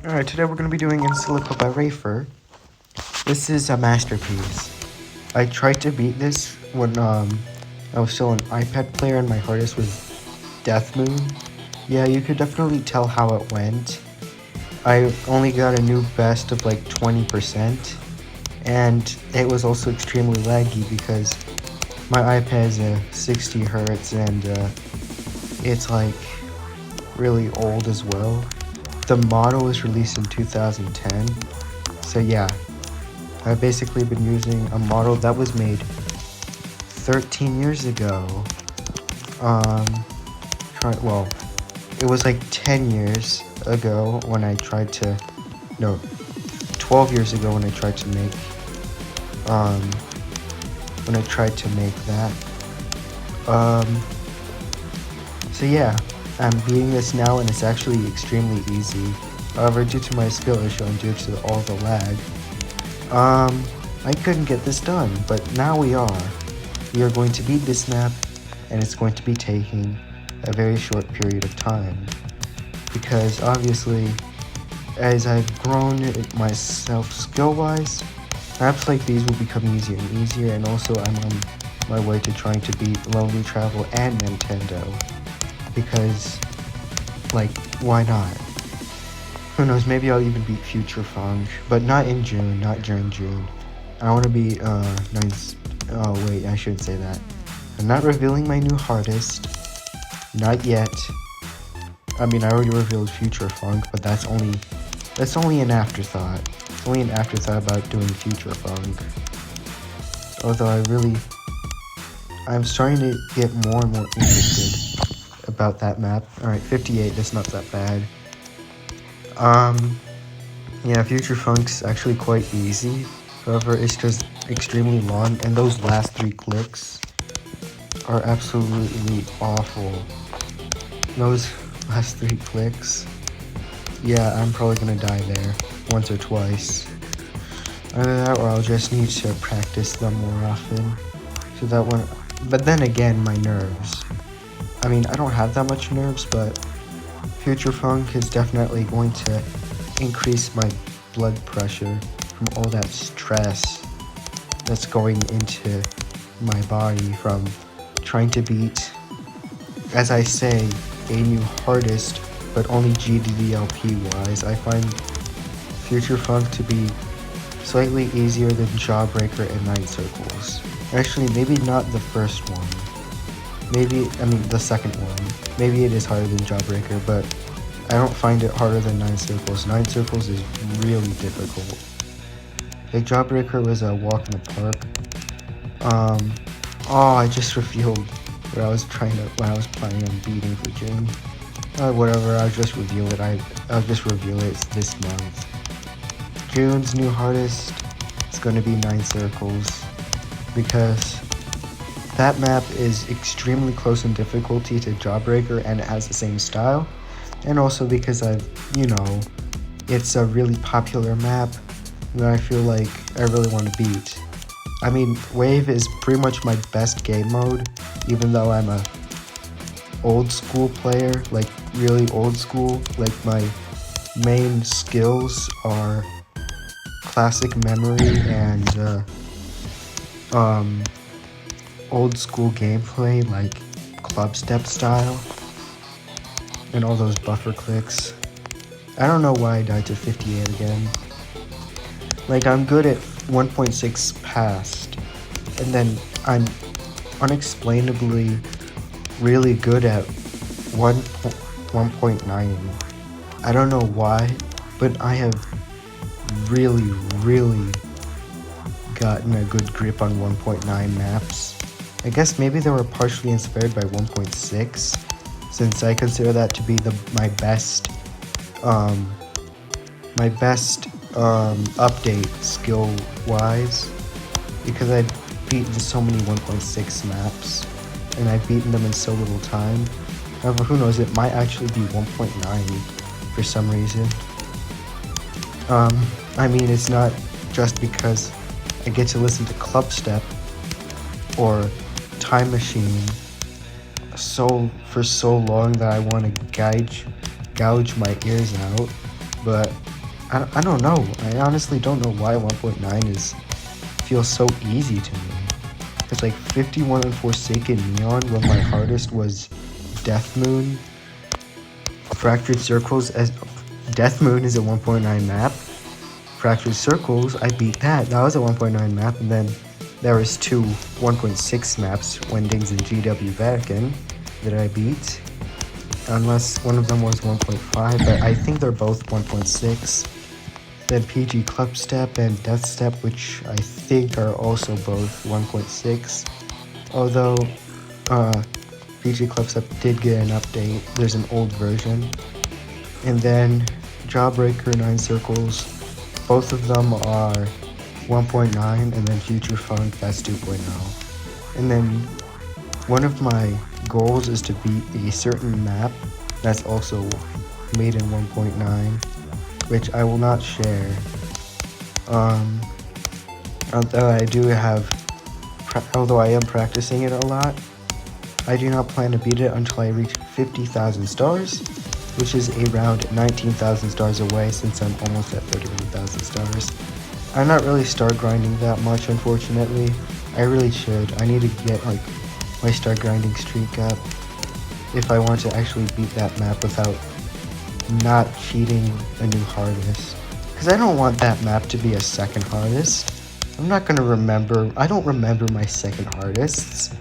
Alright, today we're going to be doing in silico by Rafer. This is a masterpiece. I tried to beat this when I was still an iPad player and my hardest was Death Moon. Yeah, you could definitely tell how it went. I only got a new best of like 20%, and it was also extremely laggy because my iPad is a 60 hertz and it's like really old as well. The model was released in 2010, so yeah, I've basically been using a model that was made 13 years ago. Well, it was like 10 years ago when I tried to, no, 12 years ago when I tried to make, that. So yeah. I'm beating this now and it's actually extremely easy. However, due to my skill issue and due to all the lag, I couldn't get this done, but now we are. We are going to beat this map, and it's going to be taking a very short period of time. Because obviously, as I've grown myself skill-wise, maps like these will become easier and easier, and also I'm on my way to trying to beat Lonely Travel and Nintendo. Because, like, why not? Who knows, maybe I'll even beat Future Funk, but not in June, not during June. I want to be, nice. Oh wait, I shouldn't say that. I'm not revealing my new hardest, not yet. I mean, I already revealed Future Funk, but that's only an afterthought. It's only an afterthought about doing Future Funk. Although I'm starting to get more and more interested about that map. Alright, 58, that's not that bad. Yeah, Future Funk's actually quite easy. However, it's just extremely long, and those last 3 clicks are absolutely awful. Those last 3 clicks, yeah, I'm probably gonna die there once or twice. Either that, or I'll just need to practice them more often. So that one, but then again, my nerves. I mean, I don't have that much nerves, but Future Funk is definitely going to increase my blood pressure from all that stress that's going into my body from trying to beat, as I say, a new hardest, but only GDDLP wise. I find Future Funk to be slightly easier than Jawbreaker and 9 Circles. Actually, maybe not the first one. The second one. Maybe it is harder than Jawbreaker, but I don't find it harder than 9 Circles. 9 Circles is really difficult. Like, Jawbreaker was a walk in the park. I just revealed when I was planning on beating for June. Whatever, I'll just reveal it. I'll just reveal it this month. June's new hardest is going to be 9 Circles, because that map is extremely close in difficulty to Jawbreaker and it has the same style, and also because it's a really popular map that I feel like I really want to beat. I mean, Wave is pretty much my best game mode, even though I'm a old school player, like really old school. Like, my main skills are classic memory and old school gameplay, like club step style and all those buffer clicks. I don't know why I died to 58 again. Like, I'm good at 1.6 past, and then I'm unexplainably really good at 1.9. I don't know why, but I have really gotten a good grip on 1.9 maps. I guess maybe they were partially inspired by 1.6, since I consider that to be my best update skill-wise, because I've beaten so many 1.6 maps, and I've beaten them in so little time. However, who knows, it might actually be 1.9 for some reason. I mean, it's not just because I get to listen to Club Step or Time Machine for so long that I want to gouge my ears out, but I don't know. I honestly don't know why 1.9 feels so easy to me. It's like 51 and Forsaken Neon when my hardest was Death Moon. Fractured Circles as Death Moon is a 1.9 map. Fractured Circles, I beat that. That was a 1.9 map, and then there was two 1.6 maps, Wendings and GW Vatican, that I beat. Unless one of them was 1.5, but I think they're both 1.6. Then PG Club Step and Death Step, which I think are also both 1.6. Although PG Club Step did get an update. There's an old version. And then Jawbreaker 9 Circles, both of them are 1.9, and then Future Funk, that's 2.0. And then one of my goals is to beat a certain map that's also made in 1.9, which I will not share. Although I am practicing it a lot, I do not plan to beat it until I reach 50,000 stars, which is around 19,000 stars away since I'm almost at 31,000 stars. I'm not really star grinding that much, unfortunately. I really should. I need to get like my star grinding streak up if I want to actually beat that map without not cheating a new hardest. Because I don't want that map to be a second hardest. I'm not gonna remember. I don't remember my second hardests.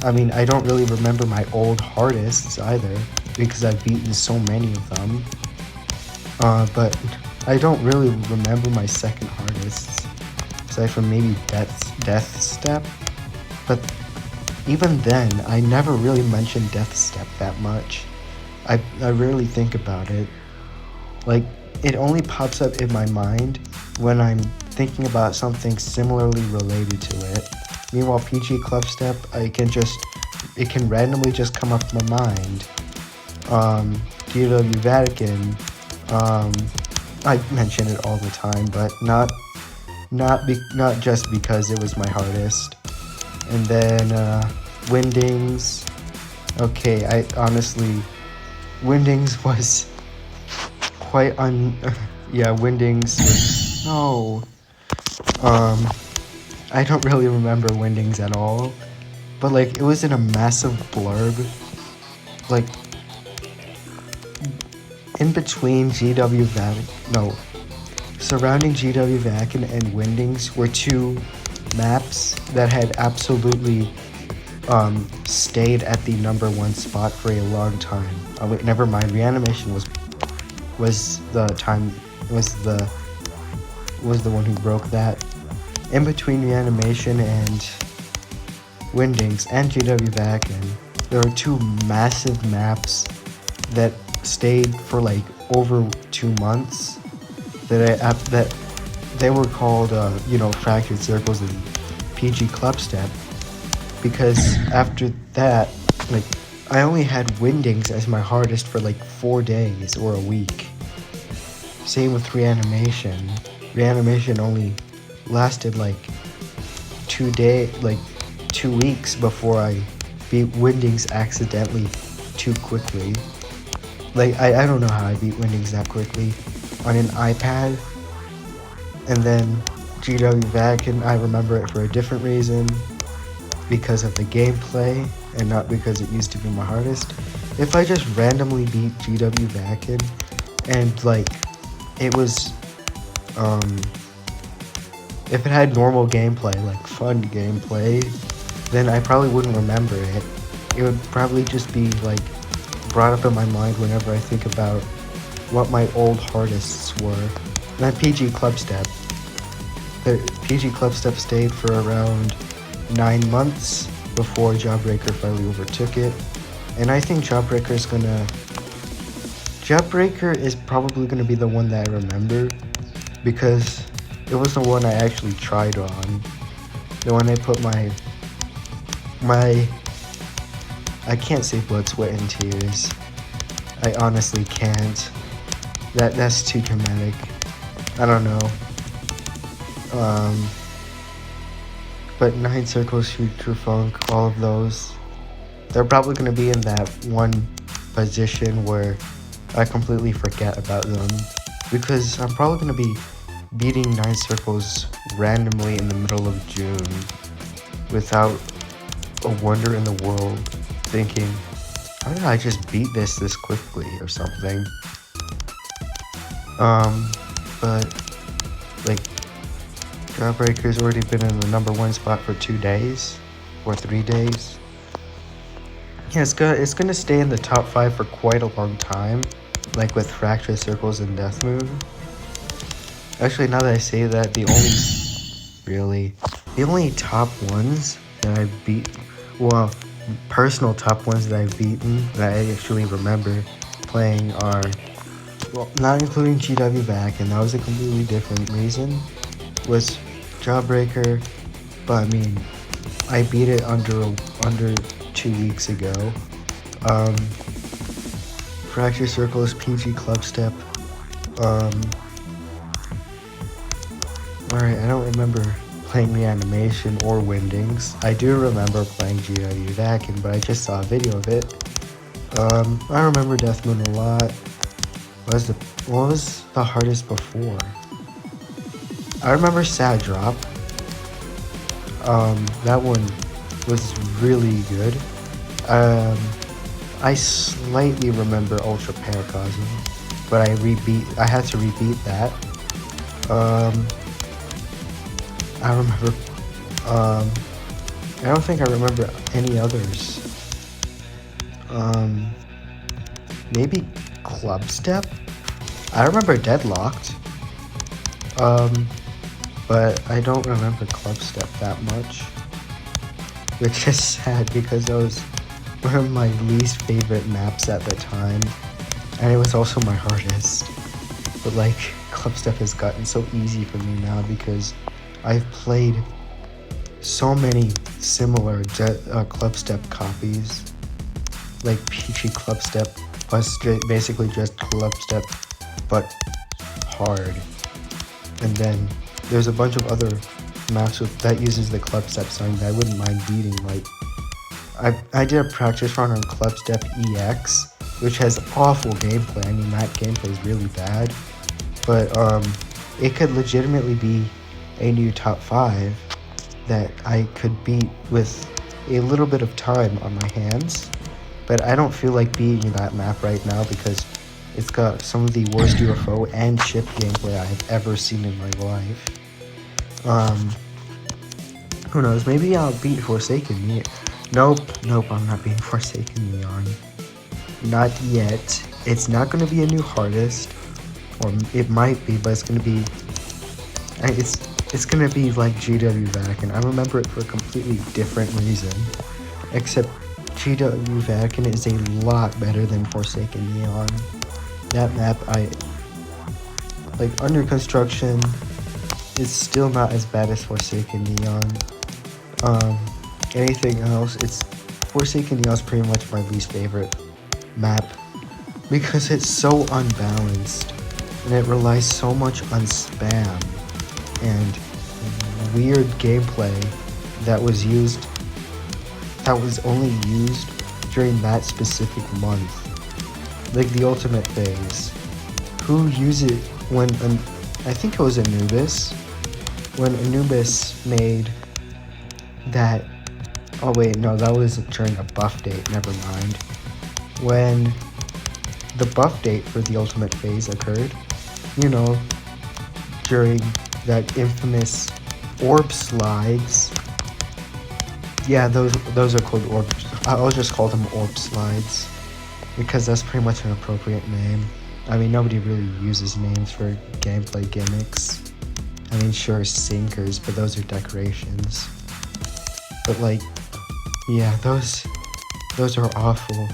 I mean, I don't really remember my old hardests either, because I've beaten so many of them. But I don't really remember my second hardests, aside from maybe Death Step. But even then, I never really mentioned Death Step that much. I rarely think about it. Like, it only pops up in my mind when I'm thinking about something similarly related to it. Meanwhile, PG Club Step, it can randomly just come up in my mind. GW Vatican, I mention it all the time, but not just because it was my hardest. And then Windings. Okay, I honestly, Windings was quite yeah, Windings was, no. I don't really remember Windings at all, but like it was in a massive blurb, like in between GW Vatican, no, surrounding GW Vatican and Windings were two maps that had absolutely stayed at the #1 spot for a long time. Wait, never mind. Reanimation was the one who broke that. In between Reanimation and Windings and GW Vatican, there were two massive maps that stayed for like over 2 months. That they were called, Fractured Circles and PG Club Step. Because after that, like, I only had Windings as my hardest for like 4 days or a week. Same with Reanimation. Reanimation only lasted like 2 weeks before I beat Windings accidentally too quickly. Like, I don't know how I beat Windings that quickly on an iPad. And then GW Vatican, I remember it for a different reason, because of the gameplay and not because it used to be my hardest. If I just randomly beat GW Vatican and like it was if it had normal gameplay, like fun gameplay, then I probably wouldn't remember it. It would probably just be like brought up in my mind whenever I think about what my old hardests were. And then PG Club Step. The PG Club Step stayed for around 9 months before Jawbreaker finally overtook it. And I think Jawbreaker is probably gonna be the one that I remember, because it was the one I actually tried on. The one I put my I can't say blood, sweat, and tears. I honestly can't. That's too dramatic. I don't know. But 9 Circles, Future Funk, all of those, they're probably going to be in that one position where I completely forget about them. because I'm probably gonna be beating 9 circles randomly in the middle of June without a wonder in the world, thinking, how did I just beat this quickly or something? But like, Jawbreaker's already been in the #1 spot for 2 days or 3 days. Yeah, it's gonna stay in the top 5 for quite a long time, like with Fractured Circles and Death Moon. Actually, now that I say that, the only top ones that I've beat, well, personal top ones that I've beaten that I actually remember playing are, well, not including GW back, and that was a completely different reason, was Jawbreaker, but I mean, I beat it under 2 weeks ago. Fracture Circles, PG Club Step. Alright, I don't remember playing Reanimation or Windings. I do remember playing GW Vacuum, but I just saw a video of it. I remember Death Moon a lot. What was the hardest before? I remember Sad Drop. That one was really good. I slightly remember Ultra Paracosm, but I had to rebeat that. I remember, I don't think I remember any others. Maybe Club Step? I remember Deadlocked. But I don't remember Club Step that much. Which is sad because that was one of my least favorite maps at the time. And it was also my hardest. But like, Club Step has gotten so easy for me now because I've played so many similar Club Step copies. Like Peachy Club Step was basically just Club Step, but hard. And then there's a bunch of other maps that uses the Club Step song that I wouldn't mind beating. Like, I did a practice run on Club Step EX, which has awful gameplay. I mean, that gameplay is really bad. But it could legitimately be a new top 5 that I could beat with a little bit of time on my hands. But I don't feel like beating that map right now because it's got some of the worst UFO and ship gameplay I have ever seen in my life. Who knows? Maybe I'll beat Forsaken Neon. Nope, I'm not beating Forsaken Neon. Not yet. It's not going to be a new hardest, or it might be, but it's going to be. It's going to be like GW Vatican. I remember it for a completely different reason, except GW Vatican is a lot better than Forsaken Neon. That map, under construction, it's still not as bad as Forsaken Neon. Anything else, Forsaken Neon is pretty much my least favorite map because it's so unbalanced and it relies so much on spam and weird gameplay that was only used during that specific month. Like the ultimate phase. Who used it when, I think it was Anubis, when Anubis made that, oh wait, no, that was during a buff date, never mind. When the buff date for the ultimate phase occurred, during that infamous orb slides. Yeah, those are called orb, I'll just call them orb slides, because that's pretty much an appropriate name. I mean, nobody really uses names for gameplay gimmicks. I mean, sure, sinkers, but those are decorations. But like, yeah, those are awful,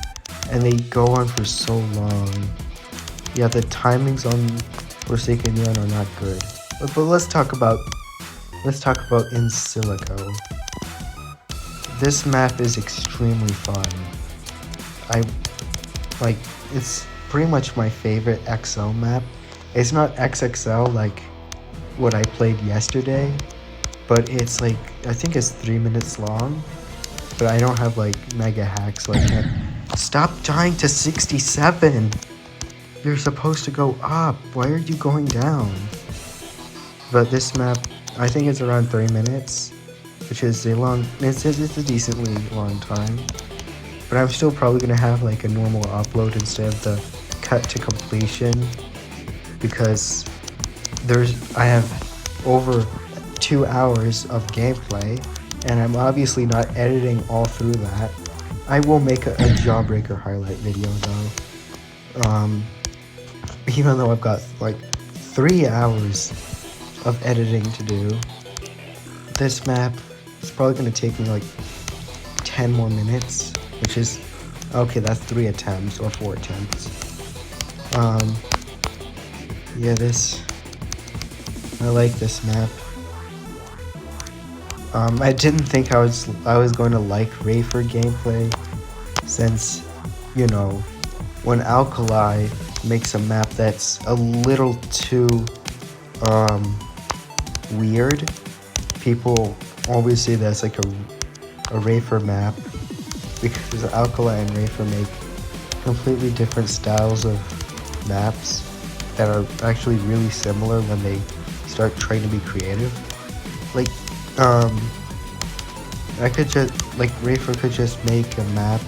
and they go on for so long. Yeah, the timings on Forsaken Neon are not good. But let's talk about In Silico. This map is extremely fun. It's pretty much my favorite XO map. It's not XXL like what I played yesterday, but it's like, I think it's 3 minutes long, but I don't have like mega hacks, so I can't. Stop dying to 67! You're supposed to go up. Why are you going down? But this map, I think it's around 3 minutes, which is it's a decently long time. But I'm still probably gonna have like a normal upload instead of the cut to completion, because I have over 2 hours of gameplay, and I'm obviously not editing all through that. I will make a Jawbreaker highlight video though. Even though I've got like 3 hours of editing to do. This map is probably gonna take me like 10 more minutes, which is okay. That's 3 attempts or 4 attempts. Yeah, I like this map. I didn't think I was going to like Rafer gameplay, since, you know, when Alkali makes a map that's a little too weird, people always say that's like a Rafer map, because Alkali and Rafer make completely different styles of maps that are actually really similar when they start trying to be creative. Like, Rafer could just make a map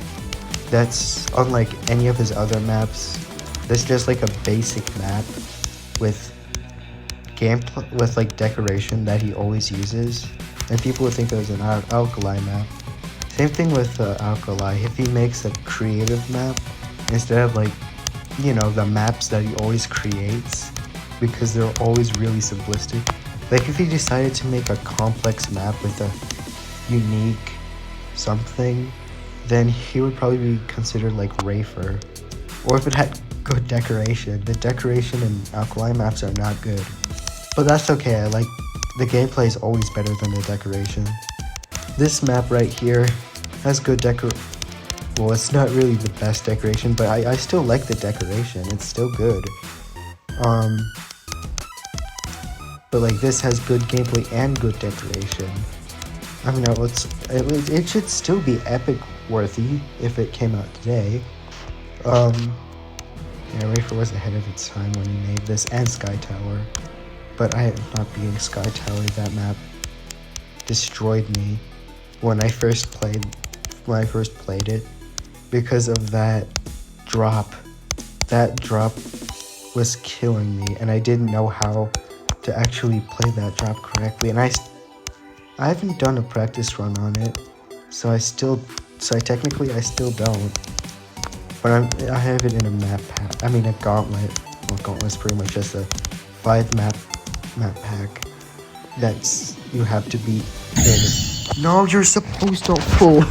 that's unlike any of his other maps. That's just like a basic map with gameplay, with like decoration that he always uses, and people would think it was an Alkali map. Same thing with Alkali. If he makes a creative map instead of, like, you know, the maps that he always creates, because they're always really simplistic. Like, if he decided to make a complex map with a unique something, then he would probably be considered like Rafer. Or if it had good decoration. The decoration in Alkali maps are not good. But that's okay. I like the gameplay is always better than the decoration. This map right here has good well, it's not really the best decoration, but I still like the decoration. It's still good. But like, this has good gameplay and good decoration. I mean, it should still be epic worthy if it came out today. Yeah, Rafer was ahead of its time when he made this, and Sky Tower. But I am not being Sky Tower. That map destroyed me when I first played it, because of that drop. That drop was killing me, and I didn't know how to actually play that drop correctly. And I haven't done a practice run on it, so I technically still don't. But I have it in a map pack. I mean, a gauntlet. Well, gauntlet's pretty much just a 5 map pack that's you have to beat. No, you're supposed to pull.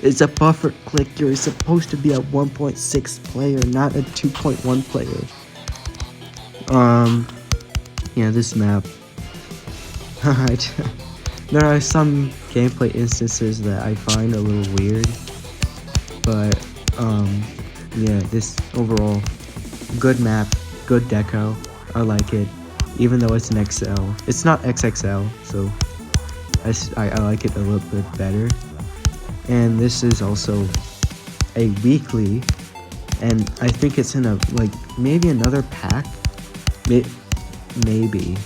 It's a buffer click. You're supposed to be a 1.6 player, not a 2.1 player. Yeah, this map. There are some gameplay instances that I find a little weird, but yeah, this overall good map, good deco. I like it, even though it's an XL. It's not XXL, so I like it a little bit better. And this is also a weekly, and I think it's in a, like, maybe another pack. Maybe.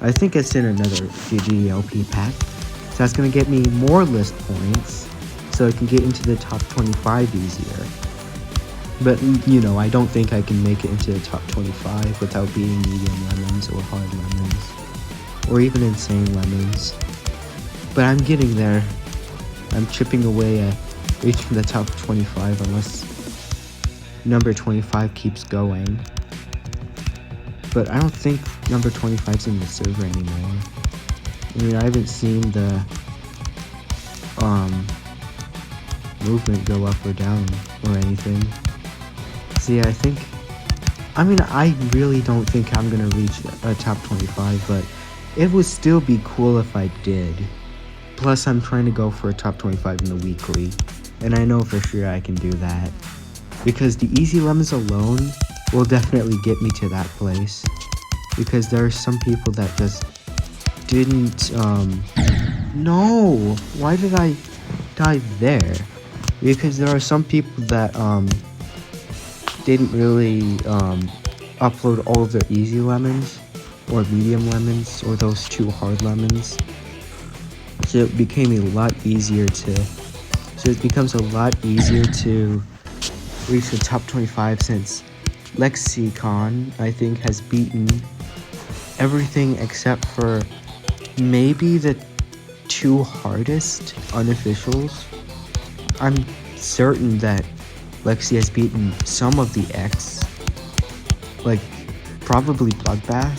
I think it's in another GGLP pack. So that's gonna get me more list points, so I can get into the top 25 easier. But, you know, I don't think I can make it into the top 25 without beating medium lemons or hard lemons, or even insane lemons. But I'm getting there. I'm chipping away at reaching the top 25, unless number 25 keeps going. But I don't think number 25's in the server anymore. I mean, I haven't seen the movement go up or down or anything. So yeah, I really don't think I'm gonna reach a top 25, but it would still be cool if I did. Plus, I'm trying to go for a top 25 in the weekly, and I know for sure I can do that, because the easy lemons alone will definitely get me to that place, because there are some people that just didn't, no, why did I die there? Because there are some people that, didn't really upload all of the easy lemons or medium lemons or those 2 hard lemons. So it became a lot easier to so it becomes a lot easier to reach the top 25 since Lexicon, I think, has beaten everything except for maybe the 2 hardest unofficials. I'm certain that Lexi has beaten some of the X, like probably Bloodbath.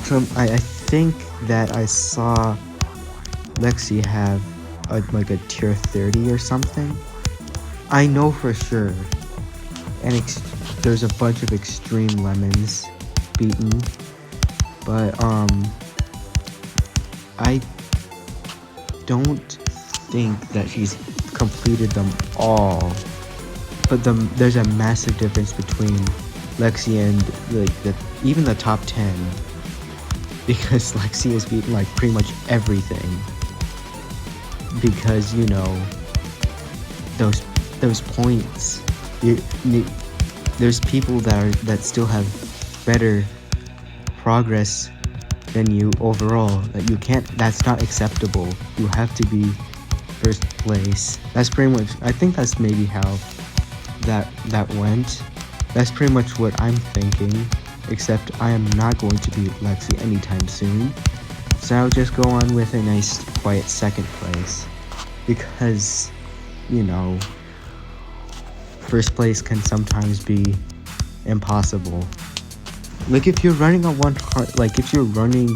So I think that I saw Lexi have like a tier 30 or something. I know for sure. And there's a bunch of extreme lemons beaten, but I don't think that she's completed them all. But there's a massive difference between Lexi and even the top 10, because Lexi has beaten like pretty much everything. Because those points, there's people that still have better progress than you overall. That you can't. That's not acceptable. You have to be first place. That's pretty much. I think that's maybe how that went. That's pretty much what I'm thinking. Except I am not going to beat Lexi anytime soon. So I'll just go on with a nice, quiet second place. Because, first place can sometimes be impossible. Like if you're running on if you're running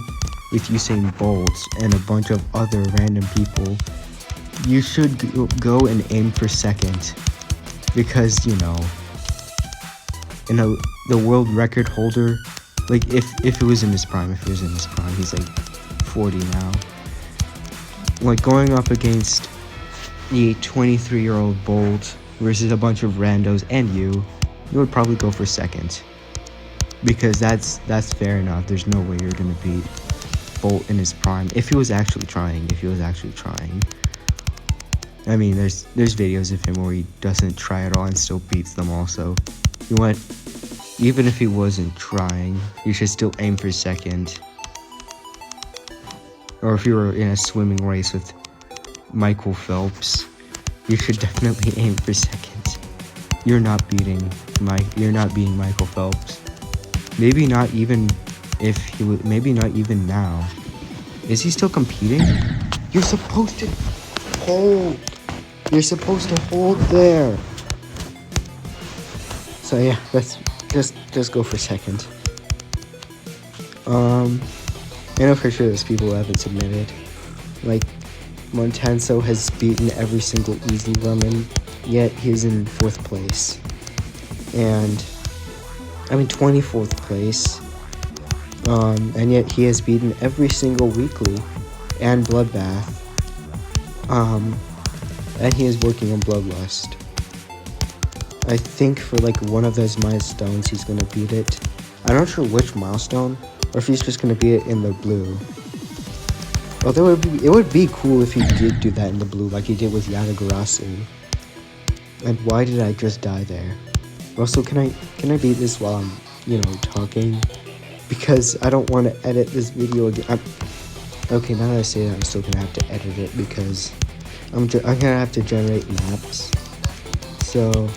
with Usain Bolt and a bunch of other random people, you should go and aim for second. Because, the world record holder, like if it was in his prime, he's like 40 now. Like going up against the 23-year-old Bolt versus a bunch of randos and you would probably go for second. Because that's fair enough. There's no way you're gonna beat Bolt in his prime if he was actually trying. I mean, there's videos of him where he doesn't try at all and still beats them also. You know what? Even if he wasn't trying, you should still aim for second. Or if you were in a swimming race with Michael Phelps, you should definitely aim for second. You're not beating Michael Phelps. Maybe not even now. Is he still competing? You're supposed to hold. You're supposed to hold there. So yeah, let's just go for second. I know for sure there's people who haven't submitted. Like Montanso has beaten every single easy lemon, yet he's in 4th place. And 24th place. And yet he has beaten every single weekly and Bloodbath. And he is working on Bloodlust. I think for like one of those milestones he's gonna beat it. I'm not sure which milestone, or if he's just gonna beat it in the blue. Although it would be cool if he did do that in the blue, like he did with Yatagarasu. And why did I just die there? Also, can I beat this while I'm talking? Because I don't want to edit this video again. Okay, now that I say that, I'm still gonna have to edit it because I'm gonna have to generate maps. So,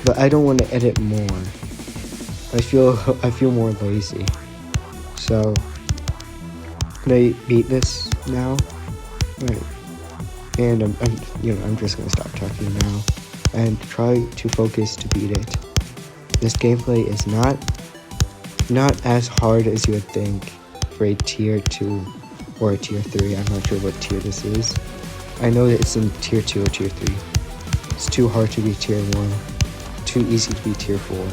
but I don't want to edit more. I feel more lazy. So, can I beat this now? Right. And I'm just gonna stop talking now and try to focus to beat it. This gameplay is not as hard as you would think for a tier 2 or a tier 3. I'm not sure what tier this is. I know that it's in tier 2 or tier 3. It's too hard to be tier 1. Too easy to be tier 4.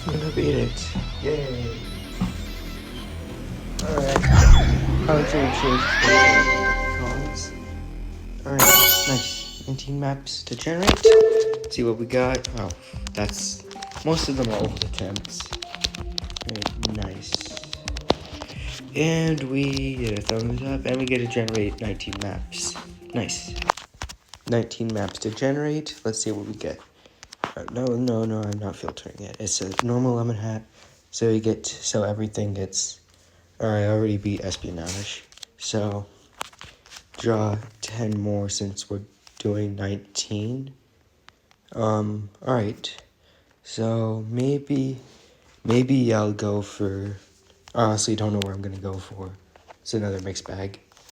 gonna beat it. Yay. Alright. I'll change colors. Alright, nice. 19 maps to generate. Let's see what we got. Oh, that's most of them are old attempts. Right, nice. And we get a thumbs up, and we get to generate 19 maps. Nice. 19 maps to generate. Let's see what we get. No, I'm not filtering it. It's a normal lemon hat, so everything gets. Alright, I already beat espionage, so draw 10 more since we're doing 19. Alright, so maybe I'll go for. I honestly don't know where I'm gonna go for. It's another mixed bag.